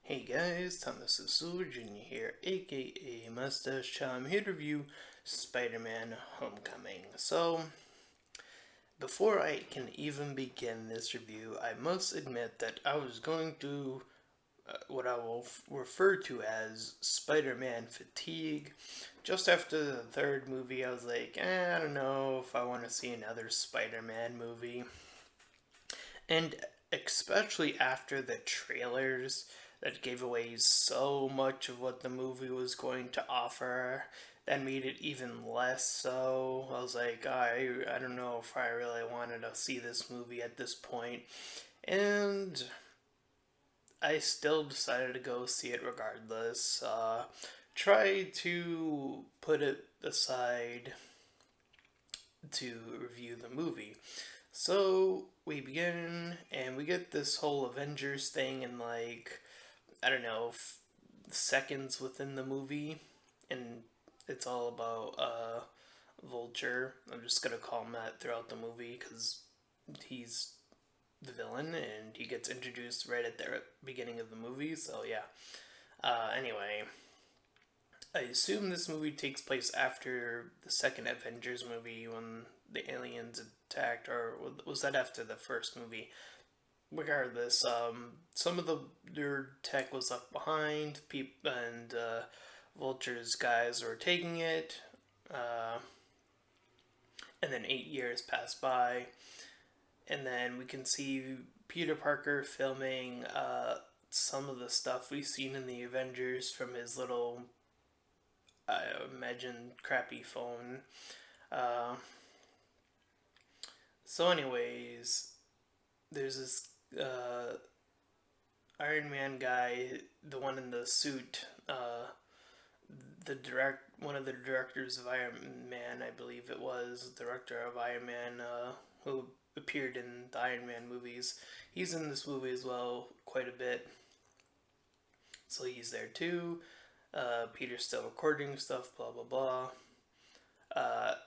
Hey guys, Thomas the Silver Jr. here, aka Mustached. I'm here to review Spider-Man Homecoming. So, before I can even begin this review, I must admit that I was going through what I will refer to as Spider-Man fatigue. Just after the third movie, I was like, I don't know if I want to see another Spider-Man movie. And especially after the trailers that gave away so much of what the movie was going to offer, that made it even less so. I was like, I don't know if I really wanted to see this movie at this point. And I still decided to go see it regardless. Try to put it aside to review the movie. So we begin, and we get this whole Avengers thing in like, I don't know, seconds within the movie, and it's all about Vulture. I'm just gonna call him that throughout the movie because he's the villain, and he gets introduced right at the beginning of the movie. So yeah. Anyway, I assume this movie takes place after the second Avengers movie when the aliens attacked, or was that after the first movie? Regardless, some of their tech was left behind. And Vulture's guys were taking it, uh, and then 8 years passed by, and then we can see Peter Parker filming some of the stuff we've seen in the Avengers from his little, I imagine, crappy phone. Uh, anyways, there's this Iron Man guy, the one in the suit, one of the directors of Iron Man, I believe it was, director of Iron Man, who appeared in the Iron Man movies. He's in this movie as well, quite a bit. So he's there too. Peter's still recording stuff, blah blah blah.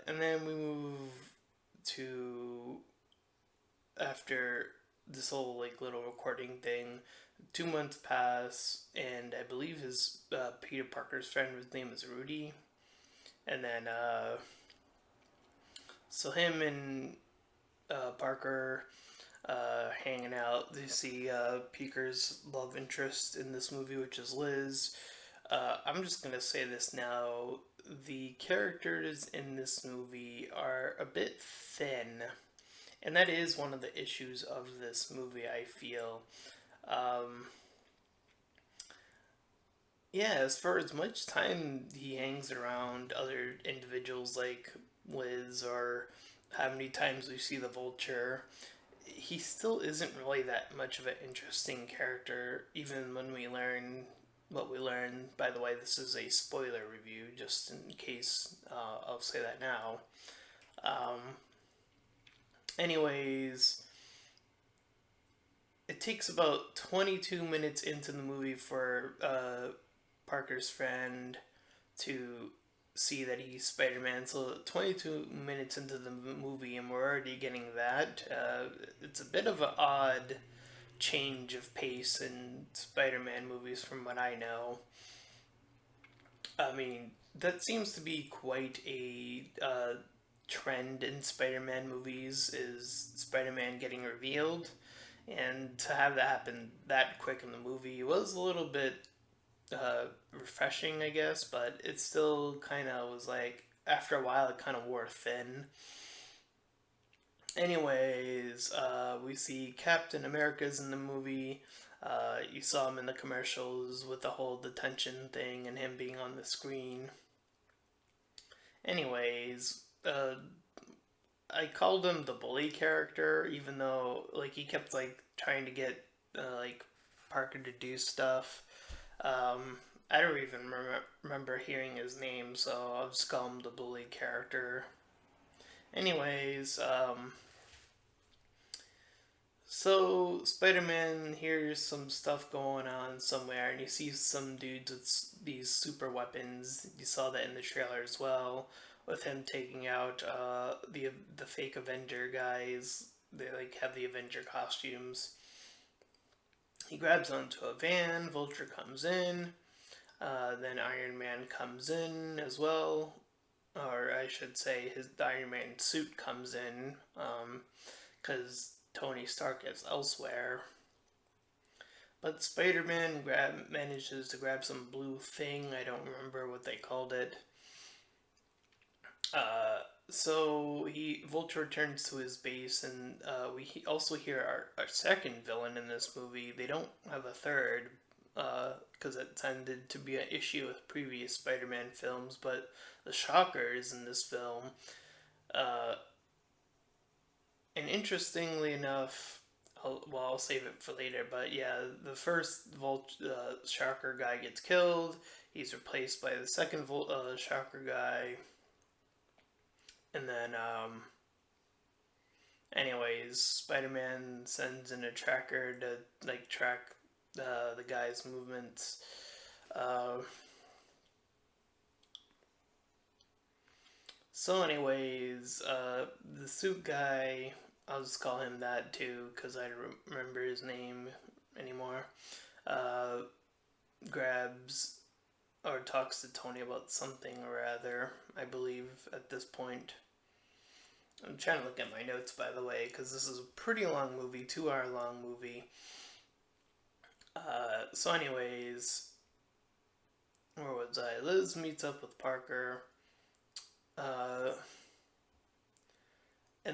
And then we move to after this whole like little recording thing. 2 months pass, and I believe his Peter Parker's friend, his name is Rudy, and then so him and Parker hanging out. They see Peter's love interest in this movie, which is Liz. I'm just gonna say this now. The characters in this movie are a bit thin, and that is one of the issues of this movie, I feel. Um, yeah, as far as much time he hangs around other individuals like Liz, or how many times we see the Vulture, he still isn't really that much of an interesting character, even when we learn what we learn. By the way, this is a spoiler review, just in case. I'll say that now. Um, anyways, it takes about 22 minutes into the movie for Parker's friend to see that he's Spider-Man. So 22 minutes into the movie, and we're already getting that. It's a bit of an odd change of pace in Spider-Man movies, from what I know. I mean, that seems to be quite a trend in Spider-Man movies. Is Spider-Man getting revealed, and to have that happen that quick in the movie was a little bit refreshing, I guess, but it still kind of was like, after a while, it kind of wore thin. Anyways, we see Captain America's in the movie. You saw him in the commercials with the whole detention thing and him being on the screen. Anyways, I called him the bully character, even though like he kept like trying to get like Parker to do stuff. I don't even remember hearing his name, so I'll just call him the bully character. Anyways, so Spider-Man hears some stuff going on somewhere, and he sees some dudes with these super weapons. You saw that in the trailer as well, with him taking out the fake Avenger guys. They like have the Avenger costumes. He grabs onto a van, Vulture comes in, then Iron Man comes in as well, or I should say his Iron Man suit comes in, because Tony Stark is elsewhere. But Spider-Man manages to grab some blue thing. I don't remember what they called it. So Vulture returns to his base, and we also hear our second villain in this movie. They don't have a third, because it tended to be an issue with previous Spider-Man films. But the Shocker is in this film, and interestingly enough, I'll save it for later. But yeah, the first Shocker guy gets killed. He's replaced by the second Shocker guy. And then, anyways, Spider-Man sends in a tracker to like track the guy's movements. So, anyways, the suit guy, I'll just call him that too, because I don't remember his name anymore. Grabs or talks to Tony about something or other, I believe, at this point. I'm trying to look at my notes, by the way, because this is a pretty long movie, 2-hour long movie. So anyways, where was I? Liz meets up with Parker. And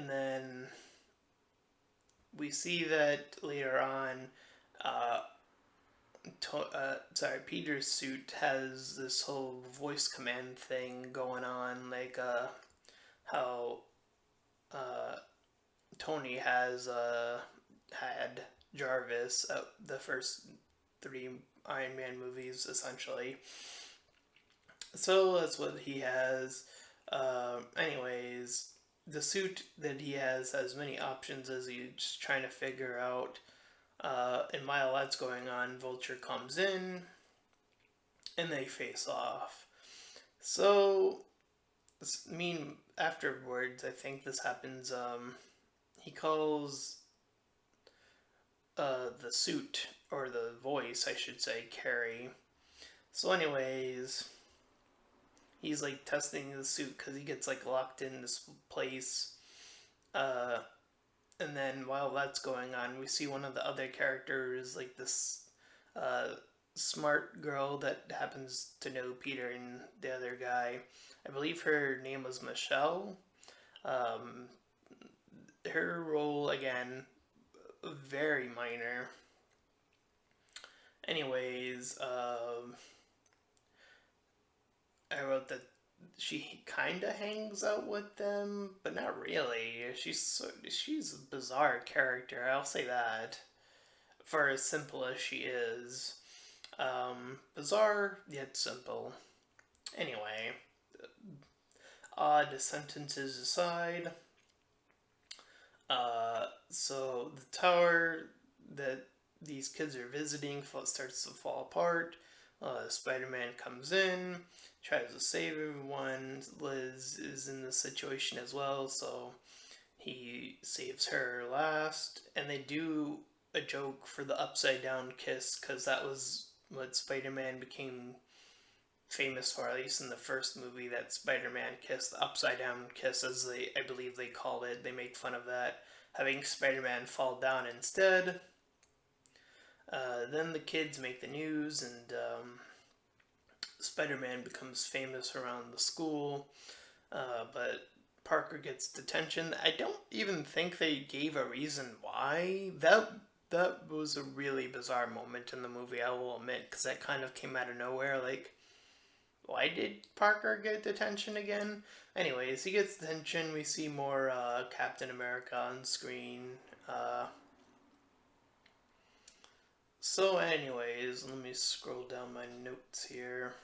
then we see that later on, Peter's suit has this whole voice command thing going on, like how Tony has had Jarvis the first 3 Iron Man movies, essentially. So that's what he has. Anyways, the suit that he has many options as he's trying to figure out. And while that's going on, Vulture comes in, and they face off. So, afterwards, I think this happens. He calls the suit, or the voice, I should say, Carrie. So, anyways, he's like testing the suit because he gets like locked in this place. And then while that's going on, we see one of the other characters, like this smart girl that happens to know Peter and the other guy. I believe her name was Michelle. Her role, again, very minor. Anyways, I wrote that she kind of hangs out with them, but not really. She's a bizarre character. I'll say that. For as simple as she is, bizarre yet simple. Anyway, odd sentences aside. So the tower that these kids are visiting starts to fall apart. Spider-Man comes in, tries to save everyone. Liz is in the situation as well, so he saves her last. And they do a joke for the upside down kiss, because that was what Spider-Man became famous for, at least in the first movie, that Spider-Man kiss, the upside down kiss, as I believe they called it. They make fun of that, having Spider-Man fall down instead. Then the kids make the news, and Spider-Man becomes famous around the school, but Parker gets detention. I don't even think they gave a reason why. That was a really bizarre moment in the movie, I will admit, because that kind of came out of nowhere. Like, why did Parker get detention again? Anyways, he gets detention. We see more Captain America on screen. So anyways, let me scroll down my notes here.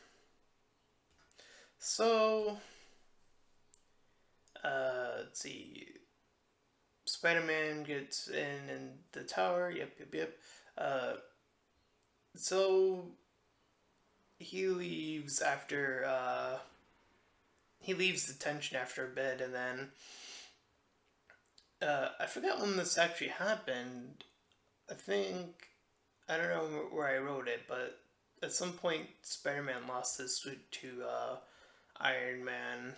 So, let's see. Spider-Man gets in the tower. Yep. So he leaves after he leaves detention after a bit, and then I forgot when this actually happened. I think I don't know where I wrote it, but at some point Spider-Man lost his suit to Iron Man.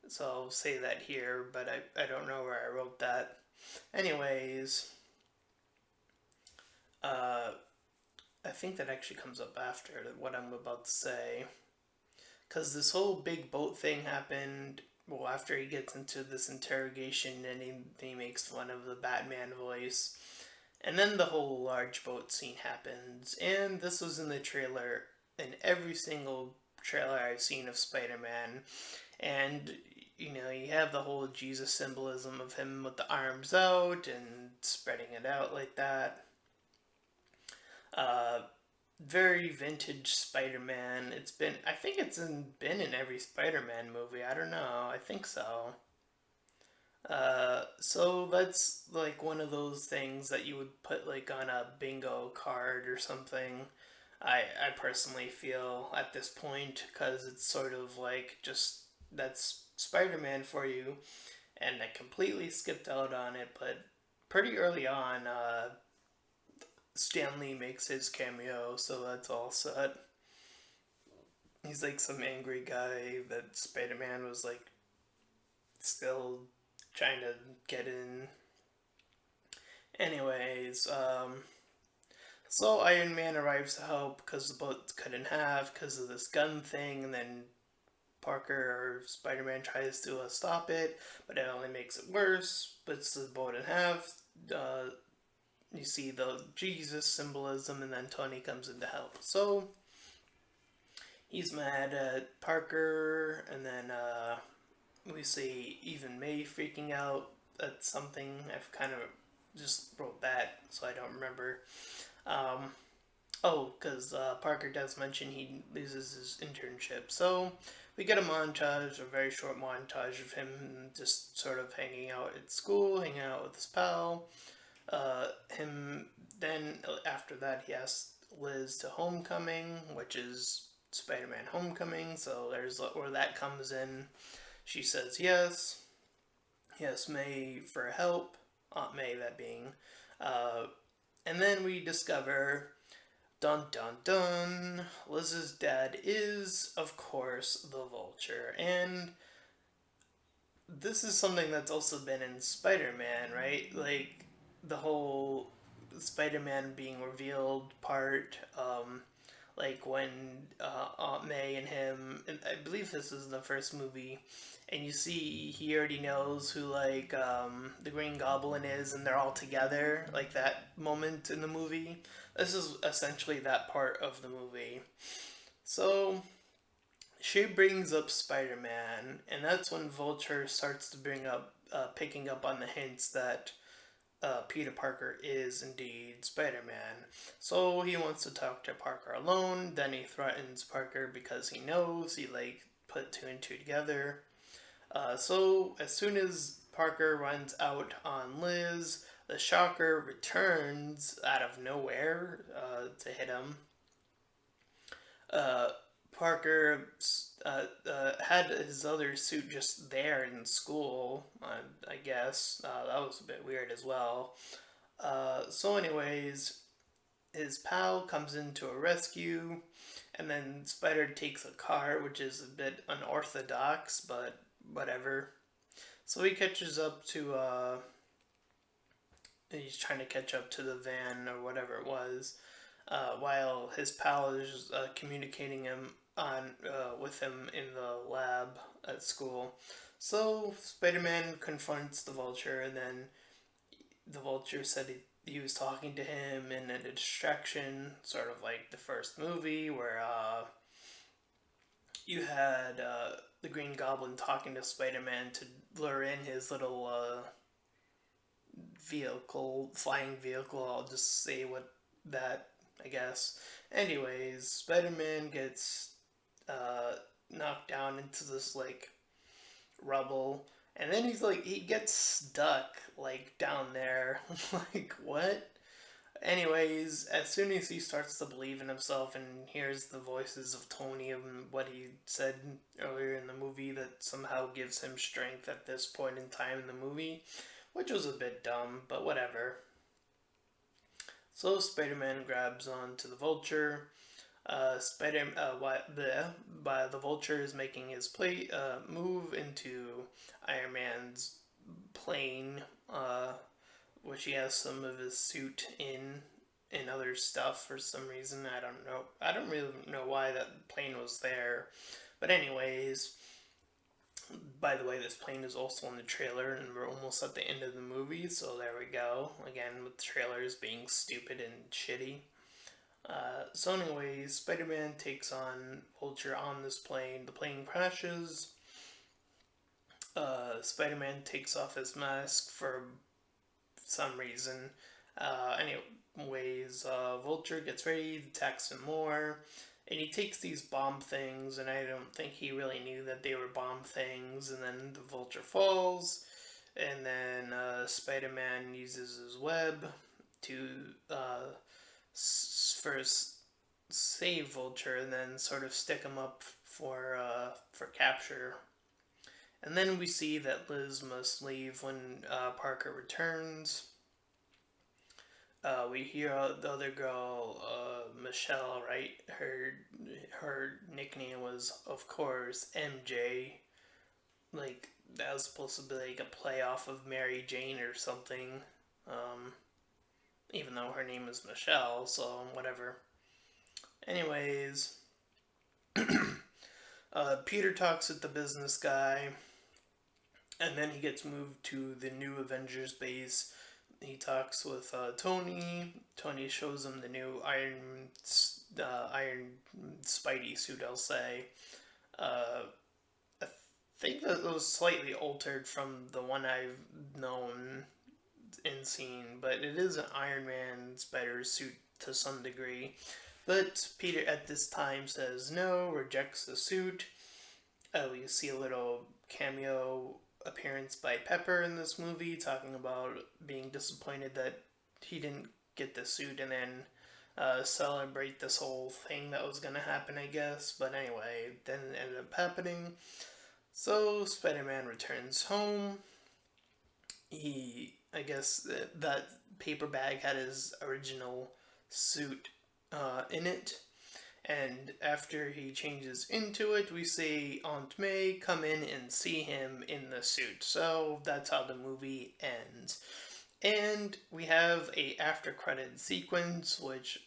So I'll say that here, but I don't know where I wrote that. Anyways, uh, I think that actually comes up after what I'm about to say. Because this whole big boat thing happened, well, after he gets into this interrogation and he makes fun of the Batman voice. And then the whole large boat scene happens. And this was in the trailer, in every single trailer I've seen of Spider Man. And, you know, you have the whole Jesus symbolism of him with the arms out and spreading it out like that. Uh, Very vintage Spider-Man. I think been in every Spider-Man movie. I don't know. I think so. So that's like one of those things that you would put like on a bingo card or something. I personally feel at this point because it's sort of like just that's Spider-Man for you, and I completely skipped out on it. But pretty early on, Stanley makes his cameo, so that's all set. He's like some angry guy that Spider Man was like still trying to get in. Anyways, so Iron Man arrives to help because the boat's cut in half because of this gun thing, and then Parker or Spider Man tries to stop it, but it only makes it worse. Splits the boat in half. You see the Jesus symbolism, and then Tony comes in to help. So he's mad at Parker, and then we see even May freaking out at something. I've kind of just wrote that, so I don't remember. Um, oh, because Parker does mention he loses his internship. So we get a montage, a very short montage of him just sort of hanging out at school, hanging out with his pal. Him then after that he asks Liz to homecoming, which is Spider-Man Homecoming. So there's where that comes in. She says yes. Yes, May for help. Aunt May, that being. Uh, and then we discover, dun dun dun, Liz's dad is, of course, the Vulture. And this is something that's also been in Spider-Man, right? Like, the whole Spider-Man being revealed part, like when Aunt May and him, and I believe this is the first movie, and you see he already knows who like the Green Goblin is, and they're all together, like that moment in the movie. This is essentially that part of the movie. So she brings up Spider-Man, and that's when Vulture starts to bring up, picking up on the hints that Peter Parker is indeed Spider-Man. So he wants to talk to Parker alone. Then he threatens Parker because he knows he like put two and two together. So as soon as Parker runs out on Liz, the Shocker returns out of nowhere to hit him. Uh, Parker had his other suit just there in school, I guess. That was a bit weird as well. So, anyways, his pal comes in to a rescue, and then Spider takes a car, which is a bit unorthodox, but whatever. So he catches up to, he's trying to catch up to the van or whatever it was, while his pal is communicating him on with him in the lab at school. So Spider-Man confronts the Vulture, and then the Vulture said he was talking to him in a distraction, sort of like the first movie where you had the Green Goblin talking to Spider-Man to lure in his little flying vehicle. I'll just say what that, I guess. Anyways, Spider-Man gets knocked down into this like rubble, and then he gets stuck like down there. Like what? Anyways, as soon as he starts to believe in himself and hears the voices of Tony and what he said earlier in the movie, that somehow gives him strength at this point in time in the movie, which was a bit dumb, but whatever. So Spider-Man grabs onto the Vulture. The Vulture is making his move into Iron Man's plane, which he has some of his suit in other stuff for some reason. I don't know. I don't really know why that plane was there. But anyways, by the way, this plane is also in the trailer, and we're almost at the end of the movie, so there we go. Again, with trailers being stupid and shitty. So anyways, Spider-Man takes on Vulture on this plane. The plane crashes. Spider-Man takes off his mask for some reason. Vulture gets ready, attacks him more, and he takes these bomb things, and I don't think he really knew that they were bomb things, and then the Vulture falls, and then Spider-Man uses his web to first save Vulture, and then sort of stick him up for capture. And then we see that Liz must leave when Parker returns. We hear the other girl, Michelle, right? Her nickname was, of course, MJ. Like, that was supposed to be like a play off of Mary Jane or something. Even though her name is Michelle, so whatever. Anyways, Peter talks with the business guy, and then he gets moved to the new Avengers base. He talks with Tony. Tony shows him the new Iron Spidey suit, I'll say. I think that it was slightly altered from the one I've known and seen, but it is an Iron Man Spider suit to some degree. But Peter at this time says no, rejects the suit. We see a little cameo appearance by Pepper in this movie, talking about being disappointed that he didn't get the suit, and then celebrate this whole thing that was going to happen, I guess. But anyway, then it ended up happening. So Spider-Man returns home. I guess that paper bag had his original suit in it. And after he changes into it, we see Aunt May come in and see him in the suit. So that's how the movie ends. And we have a after credit sequence, which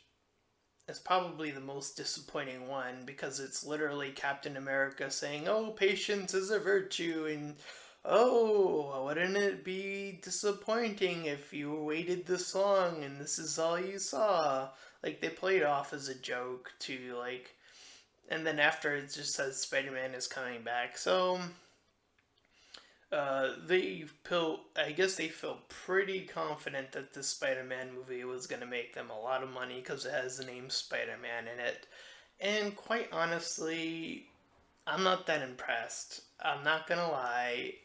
is probably the most disappointing one, because it's literally Captain America saying, "Oh, patience is a virtue," and "Oh, wouldn't it be disappointing if you waited this long and this is all you saw?" Like, they played off as a joke to, like, and then after it just says Spider-Man is coming back. So, I guess they feel pretty confident that this Spider-Man movie was going to make them a lot of money because it has the name Spider-Man in it. And quite honestly, I'm not that impressed. I'm not gonna lie.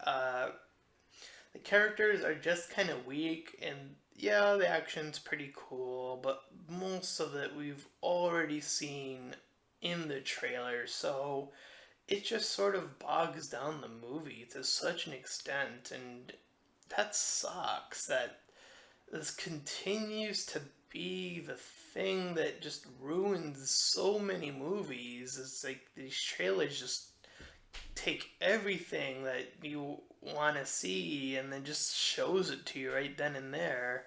The characters are just kind of weak, and yeah, the action's pretty cool, but most of it we've already seen in the trailer, so it just sort of bogs down the movie to such an extent, and that sucks that this continues to be the thing that just ruins so many movies. It's like these trailers just take everything that you want to see and then just shows it to you right then and there.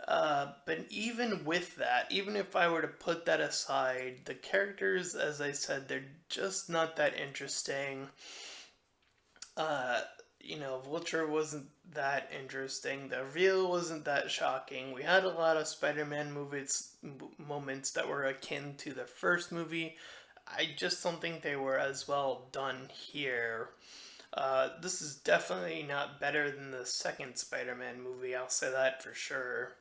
But even with that, even if I were to put that aside, the characters, as I said, they're just not that interesting. Vulture wasn't that interesting. The reveal wasn't that shocking. We had a lot of Spider-Man moments that were akin to the first movie. I just don't think they were as well done here. This is definitely not better than the second Spider-Man movie, I'll say that for sure.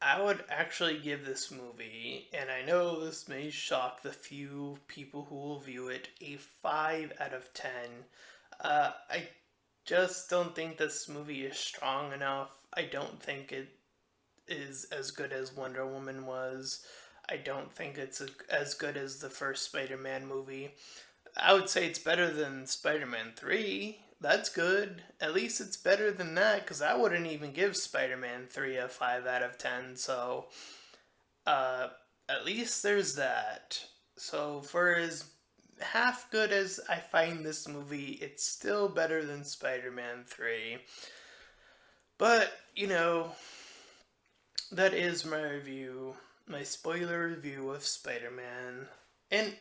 I would actually give this movie, and I know this may shock the few people who will view it, a 5 out of 10. I just don't think this movie is strong enough. I don't think it is as good as Wonder Woman was. I don't think it's as good as the first Spider-Man movie. I would say it's better than Spider-Man 3, that's good. At least it's better than that, because I wouldn't even give Spider-Man 3 a 5 out of 10, so uh, at least there's that. So for as half good as I find this movie, it's still better than Spider-Man 3. But, that is my review, my spoiler review of Spider-Man. And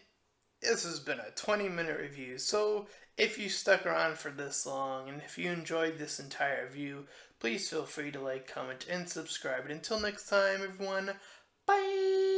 this has been a 20-minute review, so if you stuck around for this long and if you enjoyed this entire review, please feel free to like, comment, and subscribe. And until next time, everyone, bye!